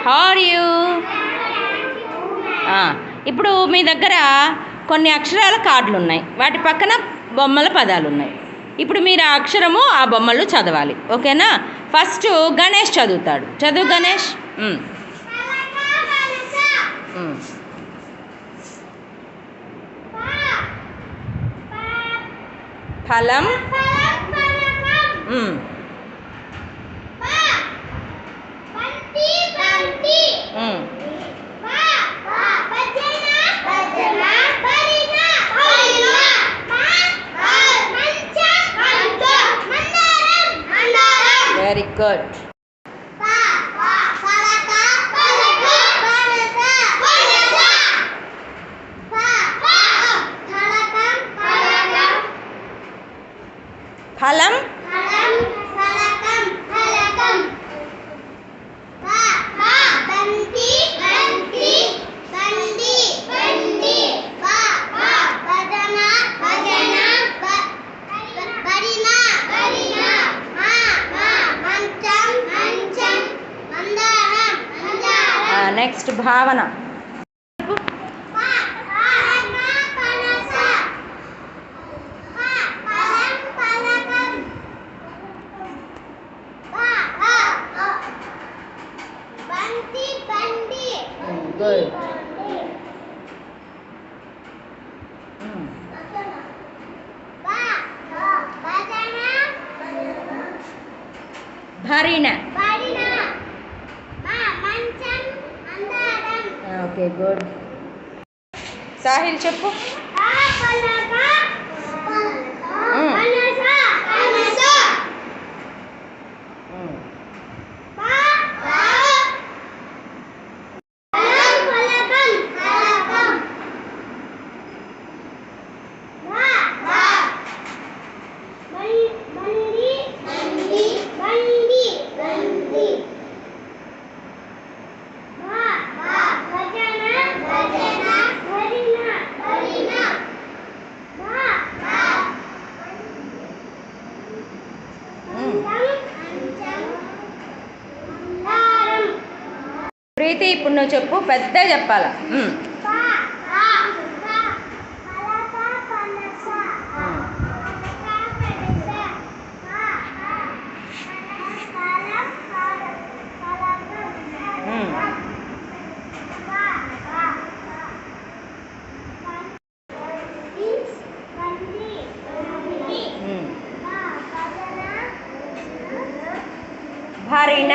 How are you? ఇప్పుడు మీ దగ్గర కొన్ని అక్షరాల కార్డులు ఉన్నాయి, వాటి పక్కన బొమ్మల పదాలు ఉన్నాయి. ఇప్పుడు మీరు ఆ అక్షరము ఆ బొమ్మలు చదవాలి, ఓకేనా? ఫస్ట్ గణేష్ చదువుతాడు. చదువు గణేష్. ఫలం. Very good. ఫలం. నెక్స్ట్ భావన. గుడ్. భరిణ. Okay, good. సాహిల్ చెప్పు. ప్రీతి, ఇప్పుడు నువ్వు చెప్పు, పెద్ద చెప్పాలా? భరిణ.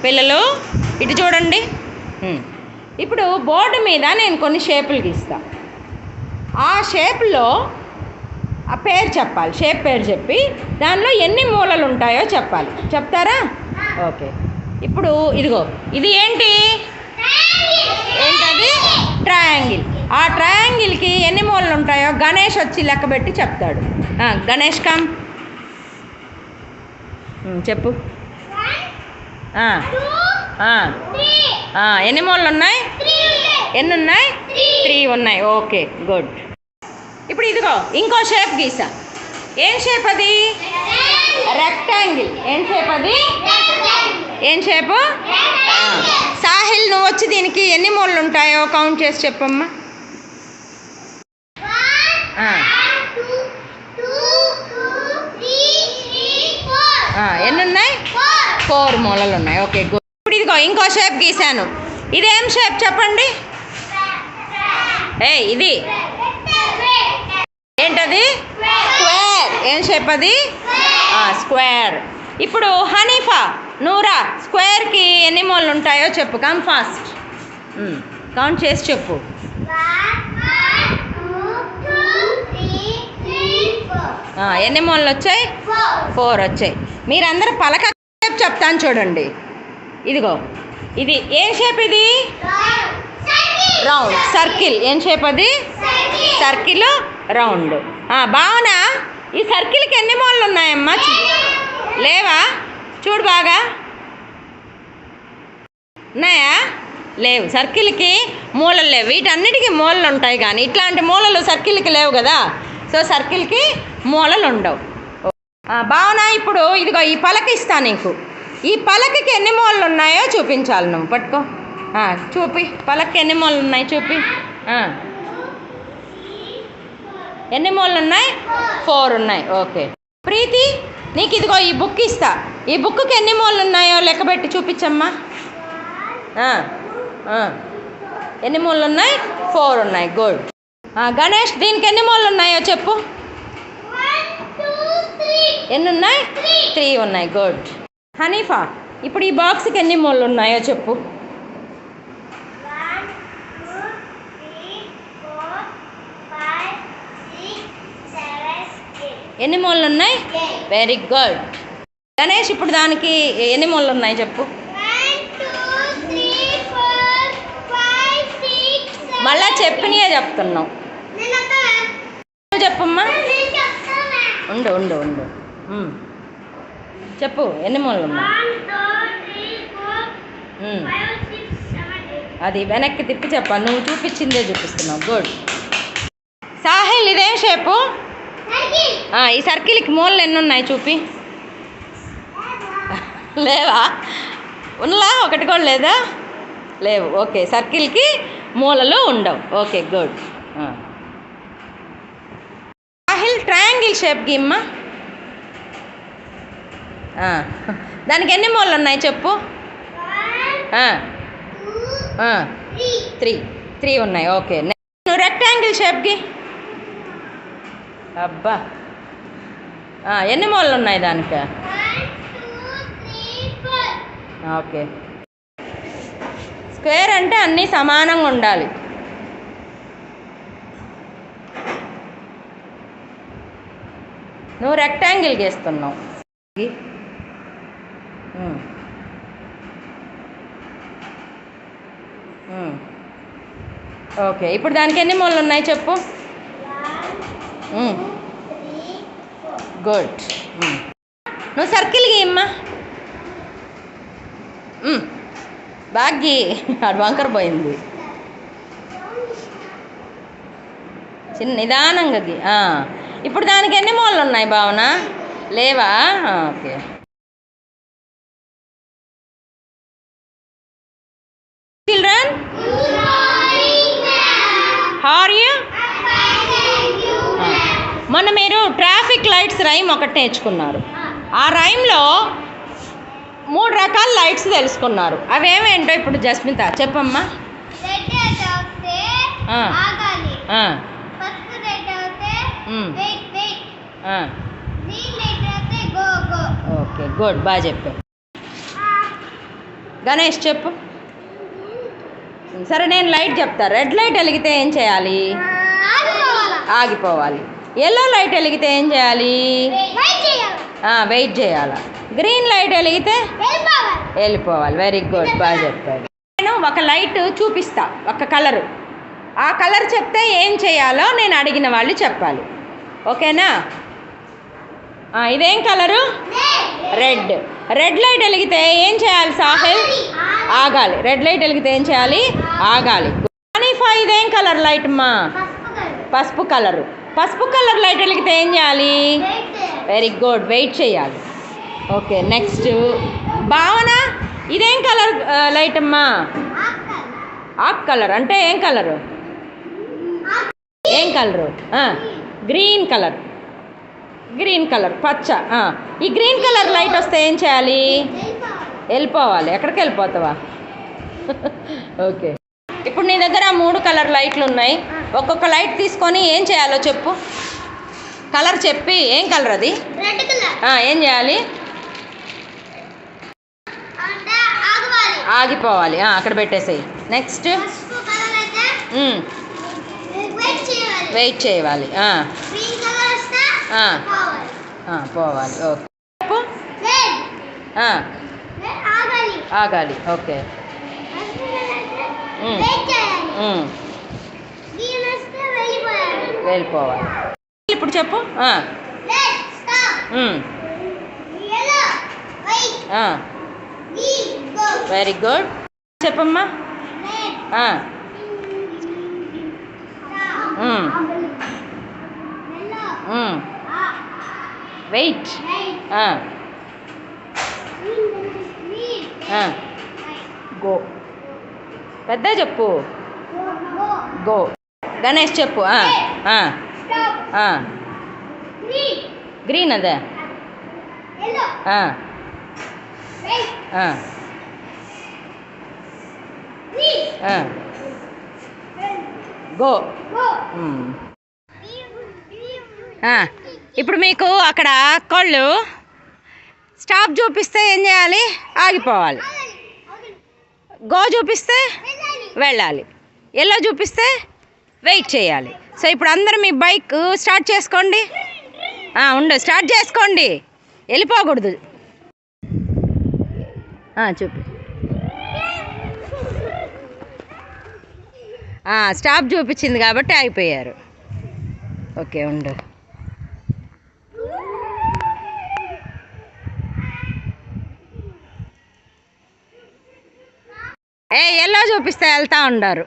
పిల్లలు ఇటు చూడండి. ఇప్పుడు బోర్డు మీద నేను కొన్ని షేపులు గీస్తా. ఆ షేప్లో ఆ పేరు చెప్పాలి, షేప్ పేరు చెప్పి దానిలో ఎన్ని మూలలు ఉంటాయో చెప్పాలి. చెప్తారా? ఓకే. ఇప్పుడు ఇదిగో, ఇది ఏంటి? ఏంటది? ట్రయాంగిల్. ఆ ట్రయాంగిల్కి ఎన్ని మూలలు ఉంటాయో గణేష్ వచ్చి లెక్క పెట్టి చెప్తాడు. గణేష్ కమ్, చెప్పు. ఎన్ని మూలలు ఉన్నాయి? ఎన్ని ఉన్నాయి? 3 ఉన్నాయి. Okay, good. ఇప్పుడు ఇదిగో ఇంకో షేప్ గీసా. ఏం షేప్ అది? రెక్టాంగిల్. ఏం షేప్ అది? ఏం షేపు? సాహిల్, నువ్వు వచ్చి దీనికి ఎన్ని మూలలు ఉంటాయో కౌంట్ చేసి చెప్పమ్మా. ఎన్ని ఉన్నాయి? 4 మూలలు ఉన్నాయి. Okay, good. ఇప్పుడు ఇదిగో ఇంకో షేప్ గీసాను. ఇదేం షేప్ చెప్పండి? ఇది ఏంటది? స్క్వేర్. ఏం షేప్ అది? స్క్వేర్. ఇప్పుడు హనీఫా, నూరా, స్క్వేర్కి ఎన్ని మూలలు ఉంటాయో చెప్పు. కమ్ ఫాస్ట్, కౌంట్ చేసి చెప్పు. 1 2 3 4 ఎన్ని మూలలు వచ్చాయి? 4 వచ్చాయి. మీరందరూ పలక షేప్ చెప్తాను చూడండి. ఇదిగో ఇది ఏం షేప్? ఇది రౌండ్ సర్కిల్. ఏం షేప్ అది? Circle round. భావన, ఈ సర్కిల్కి ఎన్ని మూలలు ఉన్నాయమ్మా? లేవా? చూడు బాగా. ఉన్నాయా? లేవు. సర్కిల్కి మూలలు లేవు. వీటన్నిటికీ మూలలు ఉంటాయి, కానీ ఇట్లాంటి మూలలు సర్కిల్కి లేవు కదా. సో సర్కిల్కి మూలలు ఉండవు. భావన, ఇప్పుడు ఇదిగో ఈ పలక ఇస్తా నీకు. ఈ పలకకి ఎన్ని మూలలు ఉన్నాయో చూపించాలి. నువ్వు పట్టుకో. చూపి. పలకకి ఎన్ని మూలలు ఉన్నాయి చూపి. ఎన్ని మూలలు ఉన్నాయి? 4 ఉన్నాయి. ఓకే. ప్రీతి, నీకు ఇదిగో ఈ బుక్ ఇస్తా. ఈ బుక్కి ఎన్ని మూలలు ఉన్నాయో లెక్కబెట్టి చూపించమ్మా. ఎన్ని మూలలు ఉన్నాయి? 4 ఉన్నాయి. గుడ్. గణేష్, దీనికి ఎన్ని మూలలు ఉన్నాయో చెప్పు. ఎన్ని ఉన్నాయి? 3 ఉన్నాయి. గుడ్. హనీఫా, ఇప్పుడు ఈ బాక్స్కి ఎన్ని మూలలు ఉన్నాయో చెప్పు. 1 2 3 4 5 6 7 8. ఎన్ని మూలలు ఉన్నాయి? Very good. గణేష్, ఇప్పుడు దానికి ఎన్ని మూలలు ఉన్నాయి చెప్పు. 1 2 3 4 5 6 7. మళ్ళా చెప్పినయే చెప్తున్నావు. చెప్పమ్మా. ఉండు ఉండు ఉండు. చెప్పు, ఎన్ని మూలలు ఉన్నాయి? 1 2 3 4 5 6 7 8. అది వెనక్కి తిప్పి చెప్పాలి. నువ్వు చూపించిందే చూపిస్తున్నావు. గుడ్. సాహిల్, ఇదేం షేపు? ఈ సర్కిల్కి మూలలు ఎన్ని ఉన్నాయి చూపి. లేవా? ఉన్నలా? ఒకటి కూడా లేదా? లేవు. ఓకే. సర్కిల్కి మూలలు ఉండవు. Okay, good. Sahil, triangle shape గిమ్మా. దానికి ఎన్ని మూలలు ఉన్నాయి చెప్పు. 3 ఉన్నాయి. ఓకే. నువ్వు రెక్టాంగిల్ షేప్కి. అబ్బా, ఎన్ని మూలలు ఉన్నాయి దానికి? 1 2 3 4. ఓకే. స్క్వేర్ అంటే అన్నీ సమానంగా ఉండాలి. నువ్వు రెక్టాంగిల్ గీస్తున్నావు. ఓకే. ఇప్పుడు దానికి ఎన్ని మూలలు ఉన్నాయి చెప్పు. 1 2 3 4. గుడ్. నువ్వు సర్కిల్ గీయమ్మా. బాగా అది వంకర పోయింది. చిన్న నిదానంగా గీ. ఇప్పుడు దానికి ఎన్ని మూలలు ఉన్నాయి భావన? లేవా? Okay. Children, how are you? మొన్న మీరు ట్రాఫిక్ లైట్స్ రైమ్ ఒకటి నేర్చుకున్నారు. ఆ రైమ్లో 3 రకాల లైట్స్ తెలుసుకున్నారు. అవేమేంటో ఇప్పుడు జస్మిత చెప్పమ్మా. రెడ్ అయితే ఆగాలి. పసుపు రెడ్ అయితే వెయిట్ వెయిట్. గ్రీన్ రెడ్ అయితే గో గో. Okay, good. బాగా చెప్పావు. గణేష్ చెప్పు. సరే, నేను లైట్ చెప్తా. రెడ్ లైట్ వెలిగితే ఏం చేయాలి? ఆగిపోవాలి. ఎల్లో లైట్ వెలిగితే ఏం చేయాలి? వెయిట్ చేయాలి. గ్రీన్ లైట్ వెలిగితే వెళ్ళిపోవాలి. Very good. బాగా చెప్పాడు. నేను ఒక లైట్ చూపిస్తా, ఒక కలరు. ఆ కలర్ చెప్తే ఏం చేయాలో నేను అడిగిన వాళ్ళు చెప్పాలి. ఓకేనా? ఇదేం కలరు? రెడ్. రెడ్ లైట్ వెలిగితే ఏం చేయాలి సాహిల్? ఆగాలి. రెడ్ లైట్ వెలిగితే ఏం చేయాలి? ఆగాలి. హనీఫా, ఇదేం కలర్ లైట్ అమ్మా? పసుపు కలరు. పసుపు కలర్ లైట్ వెలిగితే ఏం చేయాలి? Very good. వెయిట్ చేయాలి. ఓకే. నెక్స్ట్ భావన, ఇదేం కలర్ లైట్ అమ్మా? ఆక్ కలర్. అంటే ఏం కలరు? ఏం colour? Green colour. Green colour, పచ్చ. ఈ గ్రీన్ కలర్ లైట్ వస్తే ఏం చేయాలి? వెళ్ళిపోవాలి. ఎక్కడికి వెళ్ళిపోతావా? ఓకే. ఇప్పుడు నీ దగ్గర 3 కలర్ లైట్లు ఉన్నాయి. ఒక్కొక్క లైట్ తీసుకొని ఏం చేయాలో చెప్పు. కలర్ చెప్పి. ఏం కలర్ అది? Red colour. ఏం చేయాలి? అంటే ఆగవాలి. ఆగిపోవాలి. అక్కడ పెట్టేసేయి. నెక్స్ట్ పసుపు కలర్ అయితే వెయిట్ చేయాలి. వెయిట్ చేయాలి. గ్రీన్ కలర్ వస్తే ఆ, పోవాలి. పోవాలి. ఓకే. చెప్పు. రెడ్. ఆ, రెడ్ ఆగాలి. ఆగాలి. ఓకే. వెయిట్ చేయాలి. ఉమ్, గ్రీన్ వస్తే వెళ్ళిపోయాలి. వెళ్ళిపోవాలి. ఇప్పుడు చెప్పు. Red stop. Yellow wait. Green go. Very good. చెప్పమ్మా. Red ah, stop. Um, yellow wait. Right. Green go. పెద్ద చెప్పు. గో. గో. గణేష్ చెప్పు. స్టాప్. గ్రీన్ గ్రీన్ అదే. Yellow right. Green go. Go. ఇప్పుడు మీకు అక్కడ కోళ్ళు స్టాప్ చూపిస్తే ఏం చేయాలి? ఆగిపోవాలి. గో చూపిస్తే వెళ్ళాలి. ఎల్లో చూపిస్తే వెయిట్ చేయాలి. సో ఇప్పుడు అందరూ మీ బైక్ స్టార్ట్ చేసుకోండి. స్టార్ట్ చేసుకోండి, వెళ్ళిపోకూడదు. చూపి. స్టాప్ చూపించింది కాబట్టి ఆగిపోయారు. ఓకే, ఉండు. ఎల్లో చూపిస్తే వెళ్తా ఉండారు.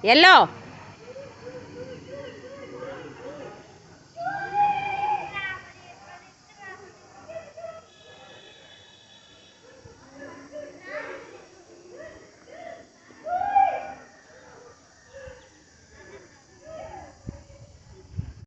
ఎల్లో